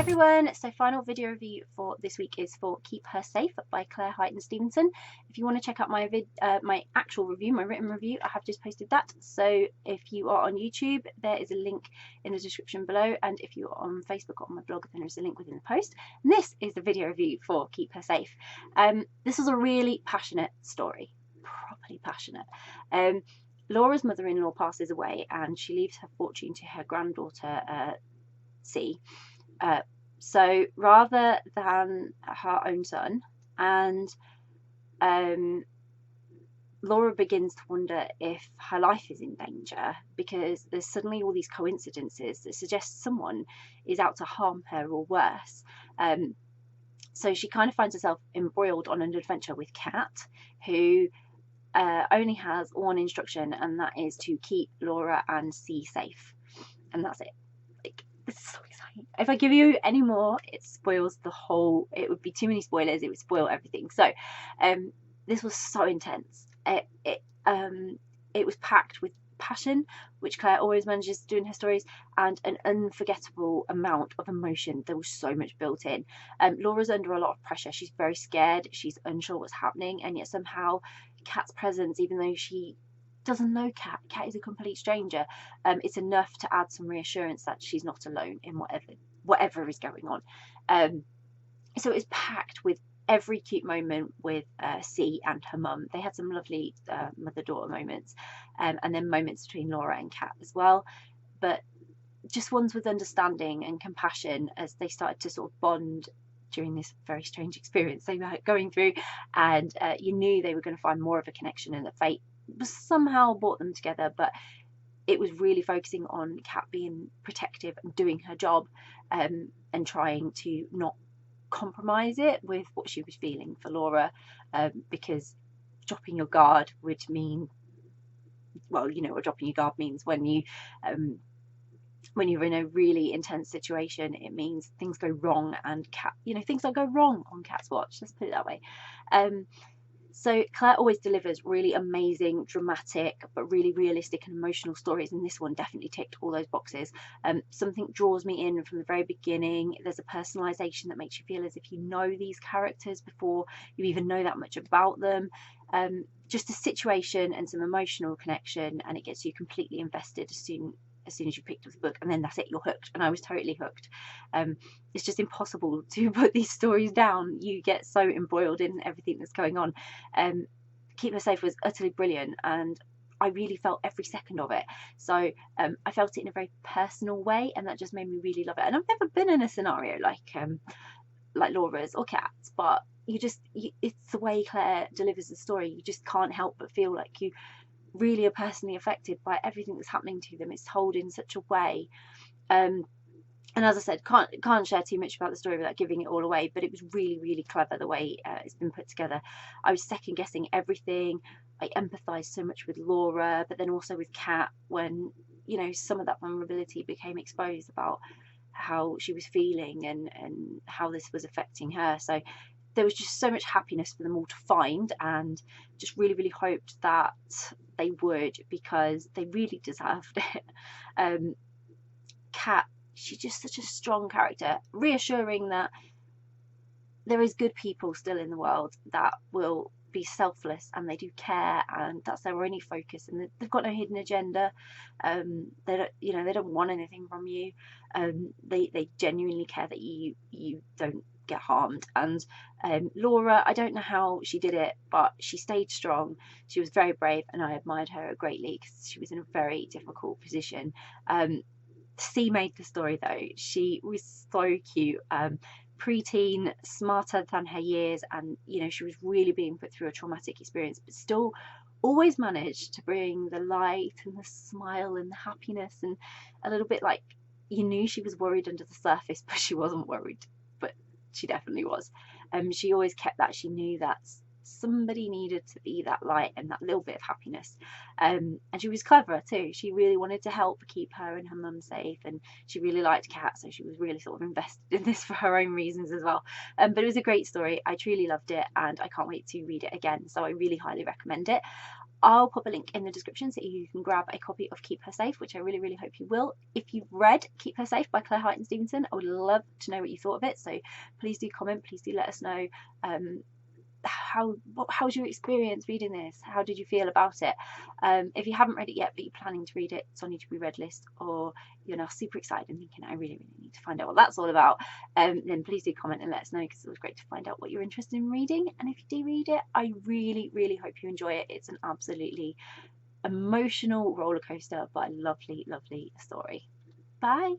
everyone, so final video review for this week is for Keep Her Safe by Highton Stevenson. If you want to check out my actual review, my written review, I have just posted that. So if you are on YouTube, there is a link in the description below, and if you are on Facebook or on my blog, then there's a link within the post. And this is the video review for Keep Her Safe. This was a really passionate story, properly passionate. Laura's mother-in-law passes away and she leaves her fortune to her granddaughter, C. So rather than her own son, and Laura begins to wonder if her life is in danger, because there's suddenly all these coincidences that suggest someone is out to harm her or worse. So she kind of finds herself embroiled on an adventure with Kat, who only has one instruction, and that is to keep Laura and C safe, and that's it. Like, this is so exciting. If I give you any more, it spoils the whole, it would be too many spoilers, it would spoil everything. So this was so intense. It was packed with passion, which Claire always manages to do in her stories, and an unforgettable amount of emotion. There was so much built in. Laura's under a lot of pressure. She's very scared, she's unsure what's happening, and yet somehow Kat's presence, even though she doesn't know Kat is a complete stranger, it's enough to add some reassurance that she's not alone in whatever is going on. So it's packed with every cute moment with C and her mum. They had some lovely mother-daughter moments, and then moments between Laura and Kat as well, but just ones with understanding and compassion as they started to sort of bond during this very strange experience they were going through. And you knew they were going to find more of a connection, and that fate somehow brought them together. But it was really focusing on Kat being protective and doing her job, and trying to not compromise it with what she was feeling for Laura, because dropping your guard would mean, well, you know what dropping your guard means when you're in a really intense situation. It means things go wrong, and Kat, things don't go wrong on Kat's watch, let's put it that way. So Claire always delivers really amazing, dramatic, but really realistic and emotional stories, and this one definitely ticked all those boxes. Something draws me in from the very beginning. There's a personalisation that makes you feel as if you know these characters before you even know that much about them. Just a situation and some emotional connection, and it gets you completely invested as soon as you picked up the book, and then that's it, you're hooked. And I was totally hooked. It's just impossible to put these stories down. You get so embroiled in everything that's going on. Keep Her Safe was utterly brilliant, and I really felt every second of it. So I felt it in a very personal way, and that just made me really love it. And I've never been in a scenario like Laura's or Kat's, but it's the way Claire delivers the story. You just can't help but feel like you really are personally affected by everything that's happening to them. It's told in such a way, and as I said, can't share too much about the story without giving it all away, but it was really clever the way it's been put together. I was second guessing everything. I empathized so much with Laura, but then also with Kat, when some of that vulnerability became exposed about how she was feeling and how this was affecting her. So there was just so much happiness for them all to find, and just really hoped that they would, because they really deserved it. Kat, she's just such a strong character, reassuring that there is good people still in the world that will be selfless, and they do care, and that's their only focus, and they've got no hidden agenda. They don't want anything from you. They genuinely care that you don't get harmed. And Laura, I don't know how she did it, but she stayed strong. She was very brave, and I admired her greatly because she was in a very difficult position. C made the story though. She was so cute, preteen, smarter than her years, and she was really being put through a traumatic experience, but still always managed to bring the light and the smile and the happiness, and a little bit like you knew she was worried under the surface, but she wasn't worried, but she definitely was. She always kept that. She knew that somebody needed to be that light and that little bit of happiness, and she was clever too. She really wanted to help keep her and her mum safe, and she really liked Kat, so she was really sort of invested in this for her own reasons as well. But it was a great story. I truly loved it, and I can't wait to read it again, so I really highly recommend it. I'll pop a link in the description so you can grab a copy of Keep Her Safe, which I really, really hope you will. If you've read Keep Her Safe by Claire Highton Stevenson, I would love to know what you thought of it. So please do comment, please do let us know how was your experience reading this? How did you feel about it? If you haven't read it yet but you're planning to read it, it's on your to be read list, or you're now super excited and thinking I really, really need to find out what that's all about, then please do comment and let us know, because it was great to find out what you're interested in reading. And if you do read it, I really, really hope you enjoy it. It's an absolutely emotional roller coaster, but a lovely, lovely story. Bye.